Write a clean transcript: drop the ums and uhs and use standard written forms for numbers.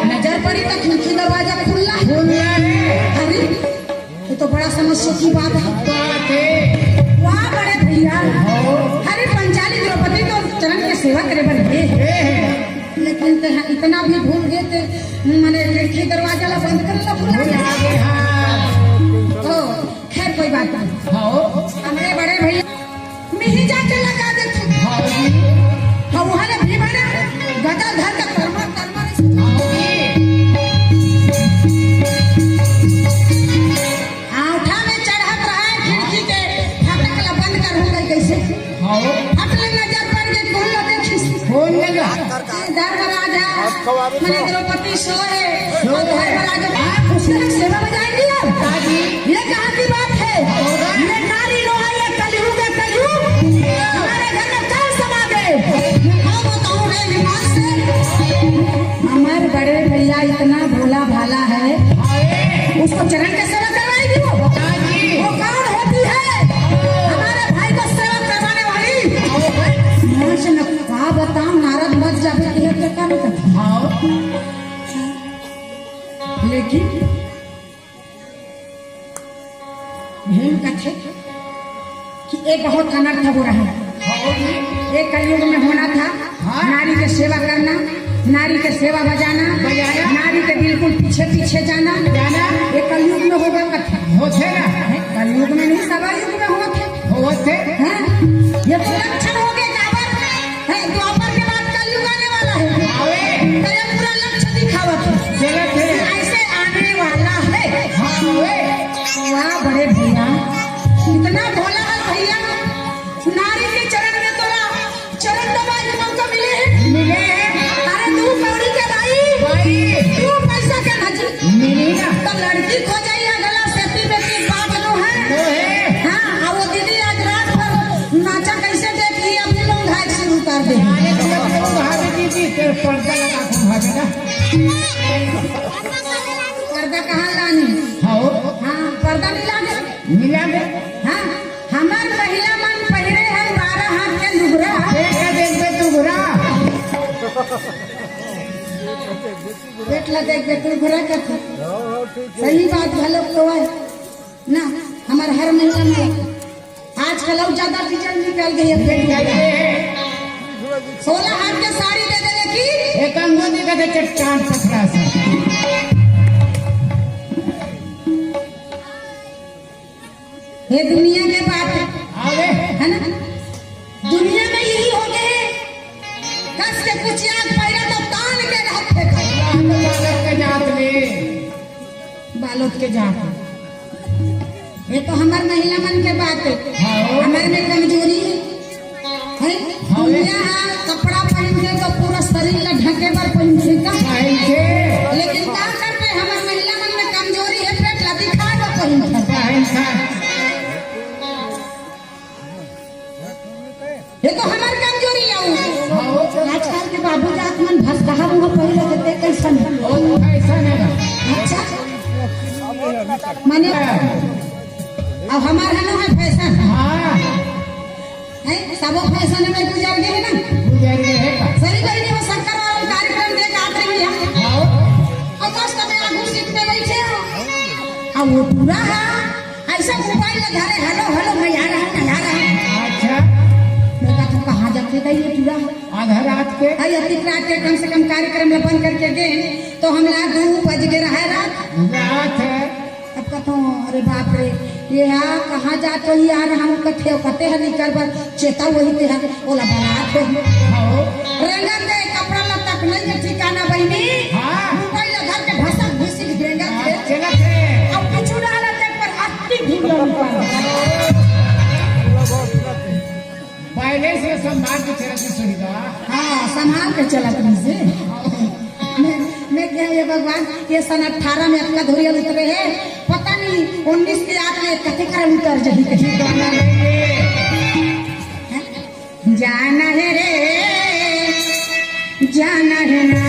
नजर पड़ी तो खिड़की दरवाजा खुला है। अरे ये तो बड़ा समस्या की बात है। वाह बड़े भैया, अरे पंचाली द्रौपदी तो चरण के सेवा करे बने, लेकिन इतना भी भूल गए थे मैंने खिड़की दरवाजा ला बंद कर ला खुला। खैर कोई बात नहीं। हमरे बड़े भैया मिही जाके लगा देते वहाँ भी बना गदा धर का कर्मा आठा में चढ़त रहा खिड़की के फाटक ला बंद कर हो गई कैसे अपने नजर पड़ गई कौन लो देखी धर्मराजा मैंने द्रौपदी सोए धर्मराजा उसने सेवा में जाएंगे यार। ये कहाँ की बात है? ये नारी लोहा ये कलयुग है कलयुग हमारे घर में कल समा गए। बताऊं रे विमान से हमारे बड़े भैया इतना भोला भाला है, उसको चरण के सेवा करवाएगी वो कौन होती है? हमारे भाई को सेवा करवाने वाली से कहा बताऊं नारद मत जावे क्या लेकिन भीम का थे कि एक बहुत अनर्थ हो रहा है। एक कलयुग में होना था नारी की सेवा करना, नारी के सेवा बजाना, नारी के बिल्कुल पीछे पीछे जाना। एक कलयुग में होगा कथा होते ना, कलयुग में नहीं सवा युग में होते हैं। ये तो लक्षण हो गए द्वापर के बाद कलयुग आने वाला है। तो ये पूरा लक्ष्य दिखावत है ऐसे आने वाला है। वाह बड़े भैया इतना भोला है भैया, नारी के चरण में तोरा चरण दबाने मौका मिले हैं। अरे तू कौड़ी के भाई तू पैसा के नजर मिली ना तो लड़की खो जाइए गला सेती में की बात नो है। हाँ वो दीदी आज रात भर नाचा कैसे देखी अपने लोग घाट से उतार दे पर्दा कहाँ लानी? हाँ पर्दा मिला दे। हाँ हमार महिला मन पहरे है 12 हाथ के लुगरा देख ला देख लुगरा का सही बात भलो तो है ना। हमार हर महिला में आजकल और ज्यादा डिजाइन निकल गई है। 16 हाथ के साड़ी दे दे की एक अंगूठी का दे चट्टान पकड़ा सा। ये दुनिया के बात है ना, दुनिया में यही हो गए कस के कुछ याद पैरा तो तान के रखते बालोत के जात। ये तो हमार महिला मन के बात है। हमारे में कमजोरी है दुनिया कपड़ा पहनते तो पूरा शरीर का ढके पर पहनते का, लेकिन क्या करते हमारे महिला मन में कमजोरी है पेट ला दिखा दो पहनता। ये तो हमारी कमजोरी है। आजकल के बाबू जात मन भसकहा मुँह पहले देते कैसन है। अच्छा माने अब हमारा ना है फैशन है सब फैशन में गुजर गए ना सही बहनी वो शंकर वाला कार्यक्रम देख आते हैं और मस्त में आगू सीट पे बैठे हो अब वो पूरा है ऐसा मोबाइल धरे हेलो हेलो मैं आ रहा। अच्छा कहाँ जाते बताइए पूरा आधा रात के आई अतिक रात के कम से कम कार्यक्रम में बंद करके गए तो हमला 2 बज गए रहा रात है। अब कहता हूँ अरे बाप रे ये यहाँ कहाँ जाते ही यार हम कहते हैं निकल पर चेता वही ते है बोला बारात हो रंगत दे कपड़ा लत्ता नहीं है ठिकाना बहनी हाँ पहले घर के भसक भुसिक देंगे चला थे अब पिछु डाला देख पर अति भीड़ पहले से संभाल के चला की सुविधा हाँ संभाल के चला तुमसे मैं क्या ये भगवान ये सन 18 में अपना धोरिया उतरे है पता नहीं 19 के आगे कथे करे उतर जही कहीं गाना जाना है रे जाना है ना